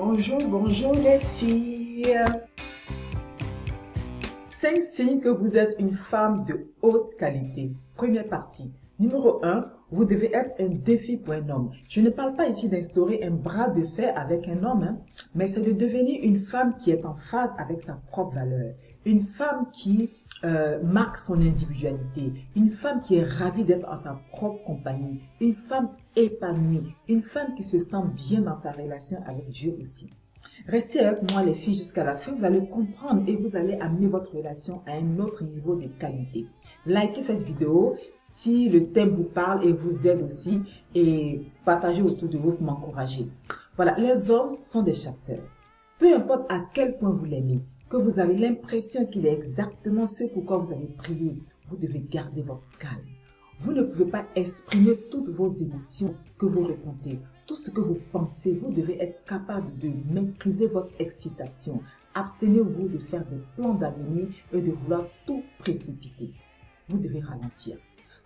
Bonjour, bonjour les filles. 5 signes que vous êtes une femme de haute qualité. Première partie. Numéro 1, vous devez être un défi pour un homme. Je ne parle pas ici d'instaurer un bras de fer avec un homme, mais c'est de devenir une femme qui est en phase avec sa propre valeur. Une femme qui marque son individualité. Une femme qui est ravie d'être en sa propre compagnie. Une femme épanouie. Une femme qui se sent bien dans sa relation avec Dieu aussi. Restez avec moi les filles jusqu'à la fin, vous allez comprendre et vous allez amener votre relation à un autre niveau de qualité. Likez cette vidéo si le thème vous parle et vous aide aussi et partagez autour de vous pour m'encourager. Voilà, les hommes sont des chasseurs. Peu importe à quel point vous l'aimez, que vous avez l'impression qu'il est exactement ce pourquoi vous avez prié, vous devez garder votre calme. Vous ne pouvez pas exprimer toutes vos émotions que vous ressentez. Tout ce que vous pensez, vous devez être capable de maîtriser votre excitation. Abstenez-vous de faire des plans d'avenir et de vouloir tout précipiter. Vous devez ralentir.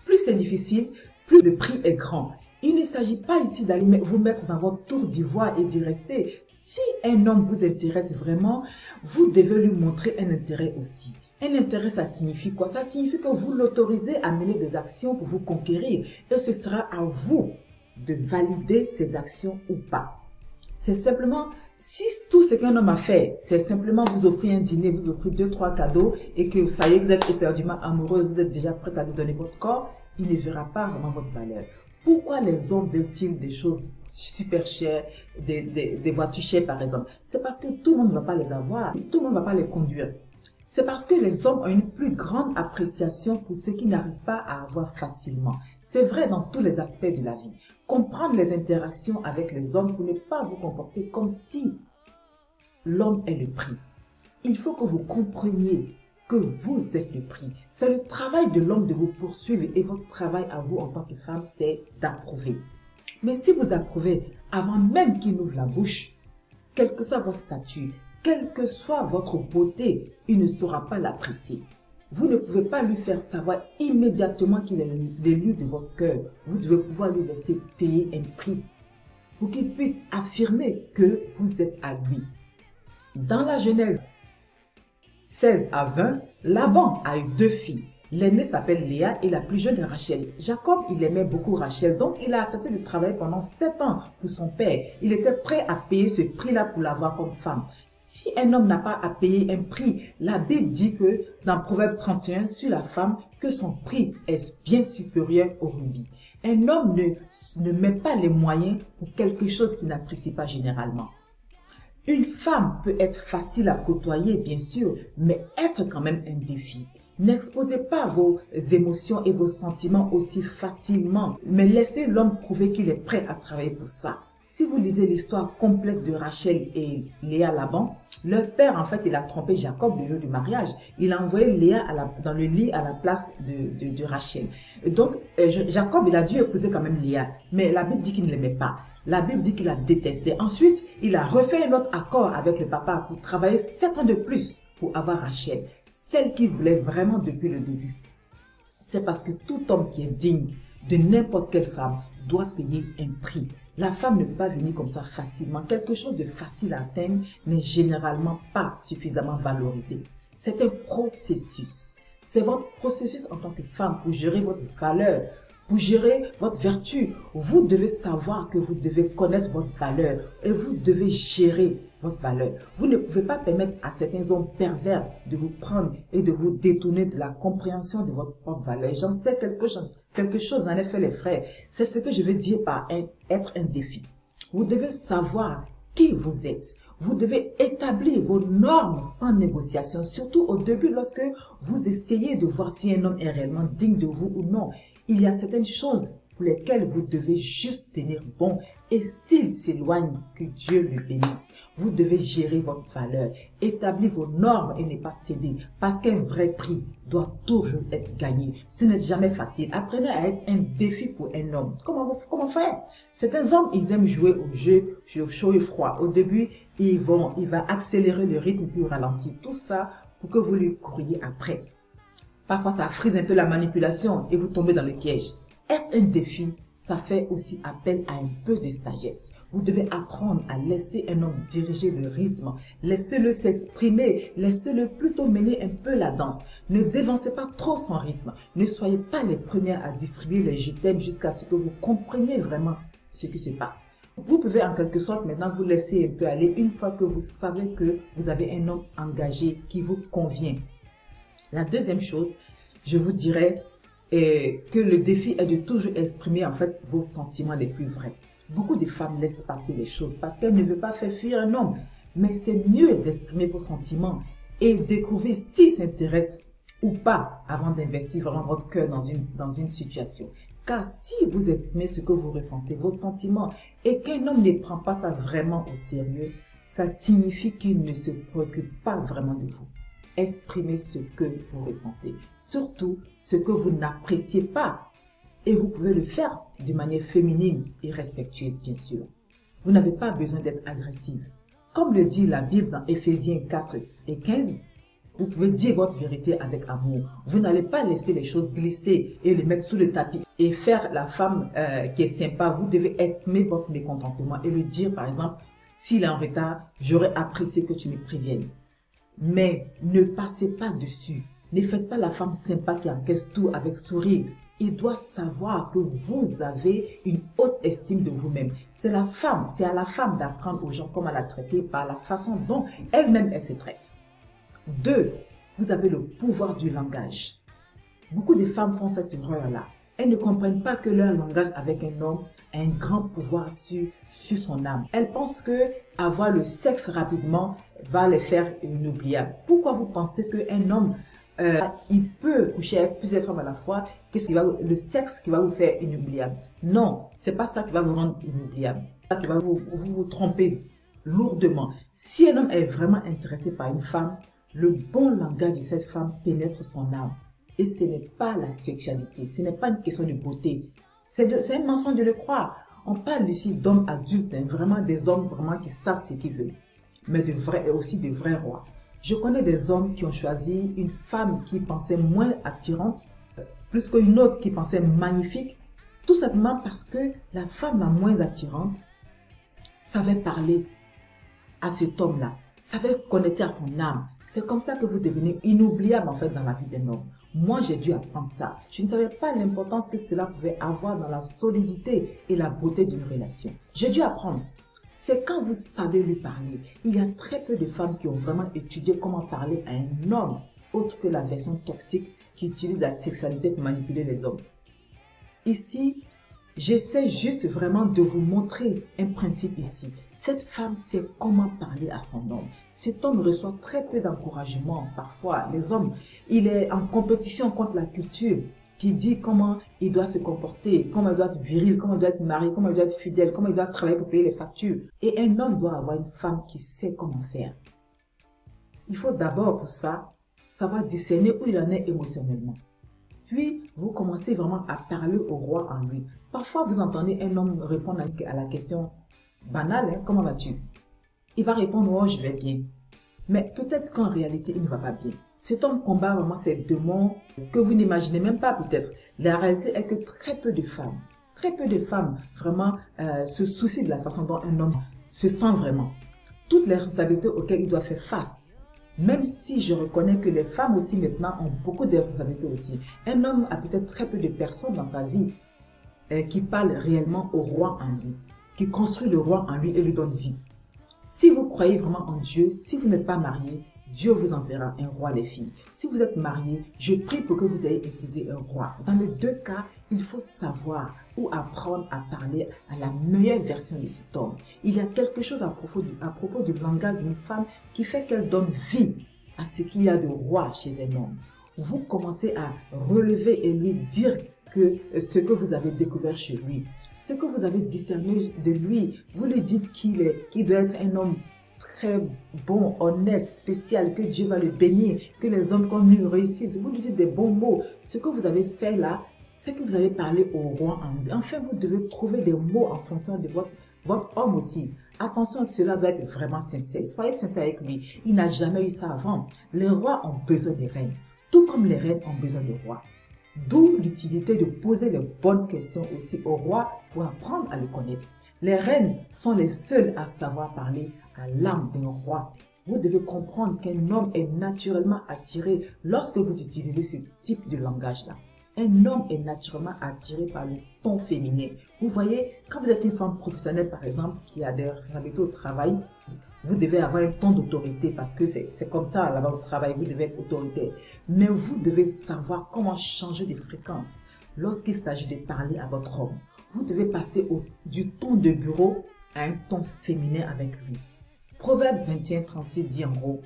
Plus c'est difficile, plus le prix est grand. Il ne s'agit pas ici d'aller vous mettre dans votre tour d'ivoire et d'y rester. Si un homme vous intéresse vraiment, vous devez lui montrer un intérêt aussi. Un intérêt, ça signifie quoi? Ça signifie que vous l'autorisez à mener des actions pour vous conquérir. Et ce sera à vous de valider ces actions ou pas. C'est simplement, si tout ce qu'un homme a fait, c'est simplement vous offrir un dîner, vous offrir 2-3 cadeaux et que ça y est, vous êtes éperdument amoureux, vous êtes déjà prête à lui donner votre corps, il ne verra pas vraiment votre valeur. Pourquoi les hommes veulent-ils des choses super chères, des voitures chères par exemple? C'est parce que tout le monde ne va pas les avoir, tout le monde ne va pas les conduire. C'est parce que les hommes ont une plus grande appréciation pour ce qu'ils n'arrivent pas à avoir facilement. C'est vrai dans tous les aspects de la vie. Comprendre les interactions avec les hommes pour ne pas vous comporter comme si l'homme est le prix. Il faut que vous compreniez que vous êtes le prix. C'est le travail de l'homme de vous poursuivre et votre travail à vous en tant que femme, c'est d'approuver. Mais si vous approuvez avant même qu'il ouvre la bouche, quel que soit votre statut, quelle que soit votre beauté, il ne saura pas l'apprécier. Vous ne pouvez pas lui faire savoir immédiatement qu'il est l'élu de votre cœur. Vous devez pouvoir lui laisser payer un prix pour qu'il puisse affirmer que vous êtes à lui. Dans la Genèse 16 à 20, Laban a eu 2 filles. L'aînée s'appelle Léa et la plus jeune est Rachel. Jacob, il aimait beaucoup Rachel, donc il a accepté de travailler pendant 7 ans pour son père. Il était prêt à payer ce prix-là pour l'avoir comme femme. Si un homme n'a pas à payer un prix, la Bible dit que dans Proverbe 31 sur la femme, que son prix est bien supérieur au rubis. Un homme ne met pas les moyens pour quelque chose qu'il n'apprécie pas généralement. Une femme peut être facile à côtoyer, bien sûr, mais être quand même un défi. N'exposez pas vos émotions et vos sentiments aussi facilement, mais laissez l'homme prouver qu'il est prêt à travailler pour ça. Si vous lisez l'histoire complète de Rachel et Léa Laban, leur père, en fait, il a trompé Jacob le jour du mariage. Il a envoyé Léa dans le lit à la place de Rachel. Et donc, Jacob, il a dû épouser quand même Léa, mais la Bible dit qu'il ne l'aimait pas. La Bible dit qu'il la détestait. Ensuite, il a refait un autre accord avec le papa pour travailler 7 ans de plus pour avoir Rachel, celle qu'il voulait vraiment depuis le début. C'est parce que tout homme qui est digne de n'importe quelle femme doit payer un prix. La femme ne peut pas venir comme ça facilement. Quelque chose de facile à atteindre n'est généralement pas suffisamment valorisé. C'est un processus. C'est votre processus en tant que femme pour gérer votre valeur, pour gérer votre vertu. Vous devez savoir que vous devez connaître votre valeur et vous devez gérer votre valeur. Vous ne pouvez pas permettre à certains hommes pervers de vous prendre et de vous détourner de la compréhension de votre propre valeur. J'en sais quelque chose en effet les frères. C'est ce que je veux dire par être un défi. Vous devez savoir qui vous êtes. Vous devez établir vos normes sans négociation, surtout au début lorsque vous essayez de voir si un homme est réellement digne de vous ou non. Il y a certaines choses pour lesquelles vous devez juste tenir bon. Et s'il s'éloigne, que Dieu le bénisse. Vous devez gérer votre valeur, établir vos normes et ne pas céder. Parce qu'un vrai prix doit toujours être gagné. Ce n'est jamais facile. Apprenez à être un défi pour un homme. Comment faire? Certains hommes, ils aiment jouer au jeu chaud et froid. Au début, il va accélérer le rythme puis ralentir. Tout ça pour que vous lui couriez après. Parfois, ça frise un peu la manipulation et vous tombez dans le piège. Être un défi, ça fait aussi appel à un peu de sagesse. Vous devez apprendre à laisser un homme diriger le rythme. Laissez-le s'exprimer. Laissez-le plutôt mener un peu la danse. Ne dévancez pas trop son rythme. Ne soyez pas les premières à distribuer les je t'aime jusqu'à ce que vous compreniez vraiment ce qui se passe. Vous pouvez en quelque sorte maintenant vous laisser un peu aller une fois que vous savez que vous avez un homme engagé qui vous convient. La deuxième chose, je vous dirais que le défi est de toujours exprimer en fait vos sentiments les plus vrais. Beaucoup de femmes laissent passer les choses parce qu'elles ne veulent pas faire fuir un homme. Mais c'est mieux d'exprimer vos sentiments et découvrir s'il s'intéresse ou pas avant d'investir vraiment votre cœur dans une situation. Car si vous exprimez ce que vous ressentez, vos sentiments, et qu'un homme ne prend pas ça vraiment au sérieux, ça signifie qu'il ne se préoccupe pas vraiment de vous. Exprimez ce que vous ressentez, surtout ce que vous n'appréciez pas. Et vous pouvez le faire de manière féminine et respectueuse, bien sûr. Vous n'avez pas besoin d'être agressive. Comme le dit la Bible dans Éphésiens 4 et 15, vous pouvez dire votre vérité avec amour. Vous n'allez pas laisser les choses glisser et les mettre sous le tapis et faire la femme qui est sympa. Vous devez exprimer votre mécontentement et le dire, par exemple, s'il est en retard, j'aurais apprécié que tu me préviennes. Mais ne passez pas dessus. Ne faites pas la femme sympa qui encaisse tout avec sourire. Il doit savoir que vous avez une haute estime de vous-même. C'est à la femme d'apprendre aux gens comment la traiter par la façon dont elle-même elle se traite. 2. Vous avez le pouvoir du langage. Beaucoup de femmes font cette erreur-là. Elles ne comprennent pas que leur langage avec un homme a un grand pouvoir sur son âme. Elles pensent que avoir le sexe rapidement va les faire inoubliables. Pourquoi vous pensez qu'un homme il peut coucher avec plusieurs femmes à la fois, le sexe qui va vous faire inoubliable? Non, c'est pas ça qui va vous rendre inoubliable. C'est ça qui va vous tromper lourdement. Si un homme est vraiment intéressé par une femme, le bon langage de cette femme pénètre son âme. Et ce n'est pas la sexualité, ce n'est pas une question de beauté. C'est un mensonge de le croire. On parle ici d'hommes adultes, hein, vraiment des hommes vraiment qui savent ce qu'ils veulent. Mais aussi de vrais rois. Je connais des hommes qui ont choisi une femme qui pensait moins attirante, plus qu'une autre qui pensait magnifique, tout simplement parce que la femme la moins attirante savait parler à cet homme-là, savait connecter à son âme. C'est comme ça que vous devenez inoubliable en fait dans la vie d'un homme. Moi, j'ai dû apprendre ça. Je ne savais pas l'importance que cela pouvait avoir dans la solidité et la beauté d'une relation. J'ai dû apprendre. C'est quand vous savez lui parler. Il y a très peu de femmes qui ont vraiment étudié comment parler à un homme, autre que la version toxique qui utilise la sexualité pour manipuler les hommes. Ici, j'essaie juste vraiment de vous montrer un principe ici. Cette femme sait comment parler à son homme. Cet homme reçoit très peu d'encouragement. Parfois, les hommes, il est en compétition contre la culture qui dit comment il doit se comporter, comment il doit être viril, comment il doit être marié, comment il doit être fidèle, comment il doit travailler pour payer les factures. Et un homme doit avoir une femme qui sait comment faire. Il faut d'abord pour ça, savoir discerner où il en est émotionnellement. Puis, vous commencez vraiment à parler au roi en lui. Parfois, vous entendez un homme répondre à la question banale, hein, comment vas-tu? Il va répondre, oh, je vais bien. Mais peut-être qu'en réalité, il ne va pas bien. Cet homme combat vraiment ces démons que vous n'imaginez même pas peut-être. La réalité est que très peu de femmes vraiment se soucient de la façon dont un homme se sent vraiment. Toutes les responsabilités auxquelles il doit faire face. Même si je reconnais que les femmes aussi maintenant ont beaucoup de responsabilités aussi. Un homme a peut-être très peu de personnes dans sa vie qui parlent réellement au roi en lui, qui construit le roi en lui et lui donne vie. Si vous croyez vraiment en Dieu, si vous n'êtes pas marié, Dieu vous enverra un roi, les filles. Si vous êtes marié, je prie pour que vous ayez épousé un roi. Dans les deux cas, il faut savoir ou apprendre à parler à la meilleure version de cet homme. Il y a quelque chose à propos du langage d'une femme qui fait qu'elle donne vie à ce qu'il y a de roi chez un homme. Vous commencez à relever et lui dire que ce que vous avez découvert chez lui, ce que vous avez discerné de lui, vous lui dites qu'il doit être un homme très bon, honnête, spécial, que Dieu va le bénir, que les hommes comme lui réussissent. Vous lui dites des bons mots. Ce que vous avez fait là, c'est que vous avez parlé au roi en lui. Enfin, vous devez trouver des mots en fonction de votre homme aussi. Attention, cela doit être vraiment sincère. Soyez sincère avec lui. Il n'a jamais eu ça avant. Les rois ont besoin des reines, tout comme les reines ont besoin de rois. D'où l'utilité de poser les bonnes questions aussi au roi pour apprendre à le connaître. Les reines sont les seules à savoir parler à l'âme d'un roi. Vous devez comprendre qu'un homme est naturellement attiré lorsque vous utilisez ce type de langage-là. Un homme est naturellement attiré par le ton féminin. Vous voyez, quand vous êtes une femme professionnelle, par exemple, qui a des responsabilités au travail, vous devez avoir un ton d'autorité parce que c'est comme ça là-bas au travail, vous devez être autoritaire. Mais vous devez savoir comment changer de fréquence lorsqu'il s'agit de parler à votre homme. Vous devez passer du ton de bureau à un ton féminin avec lui. Proverbe 21:36 dit en gros,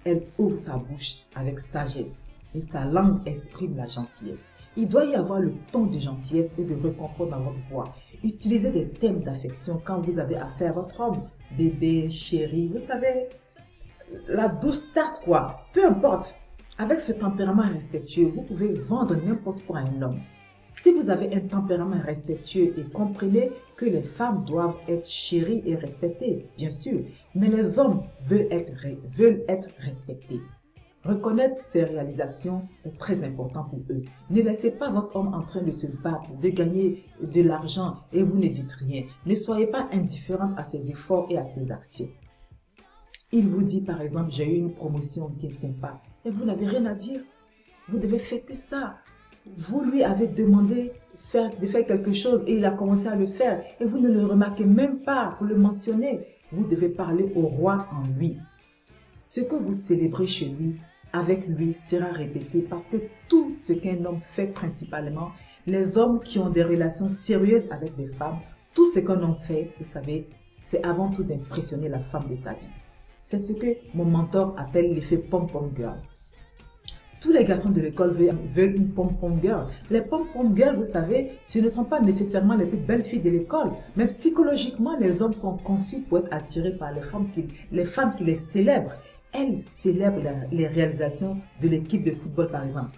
elle ouvre sa bouche avec sagesse et sa langue exprime la gentillesse. Il doit y avoir le ton de gentillesse et de réconfort dans votre voix. Utilisez des thèmes d'affection quand vous avez affaire à votre homme. Bébé, chéri, vous savez, la douce tarte quoi, peu importe. Avec ce tempérament respectueux, vous pouvez vendre n'importe quoi à un homme. Si vous avez un tempérament respectueux et comprenez que les femmes doivent être chéries et respectées, bien sûr, mais les hommes veulent être respectés. Reconnaître ses réalisations est très important pour eux. Ne laissez pas votre homme en train de se battre, de gagner de l'argent et vous ne dites rien. Ne soyez pas indifférente à ses efforts et à ses actions. Il vous dit par exemple, j'ai eu une promotion qui est sympa et vous n'avez rien à dire. Vous devez fêter ça. Vous lui avez demandé de faire quelque chose et il a commencé à le faire et vous ne le remarquez même pas, vous le mentionnez. Vous devez parler au roi en lui. Ce que vous célébrez chez lui, avec lui, sera répété parce que tout ce qu'un homme fait principalement, les hommes qui ont des relations sérieuses avec des femmes, tout ce qu'un homme fait, vous savez, c'est avant tout d'impressionner la femme de sa vie. C'est ce que mon mentor appelle l'effet pom-pom girl. Tous les garçons de l'école veulent une pom-pom girl. Les pom-pom girls, vous savez, ce ne sont pas nécessairement les plus belles filles de l'école. Mais psychologiquement, les hommes sont conçus pour être attirés par les femmes qui les célèbrent. Elles célèbrent les réalisations de l'équipe de football, par exemple.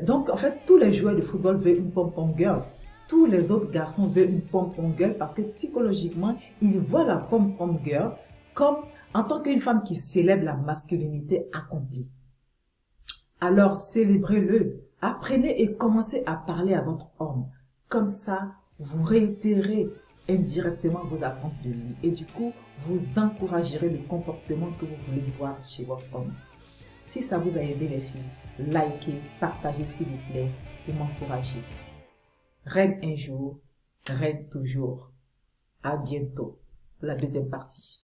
Donc, en fait, tous les joueurs de football veulent une pom-pom girl. Tous les autres garçons veulent une pom-pom girl parce que psychologiquement, ils voient la pom-pom girl comme en tant qu'une femme qui célèbre la masculinité accomplie. Alors, célébrez-le. Apprenez et commencez à parler à votre homme. Comme ça, vous réitérez indirectement vos attentes de lui. Et du coup, vous encouragerez le comportement que vous voulez voir chez votre homme. Si ça vous a aidé les filles, likez, partagez s'il vous plaît pour m'encourager. Reine un jour, reine toujours. À bientôt pour la deuxième partie.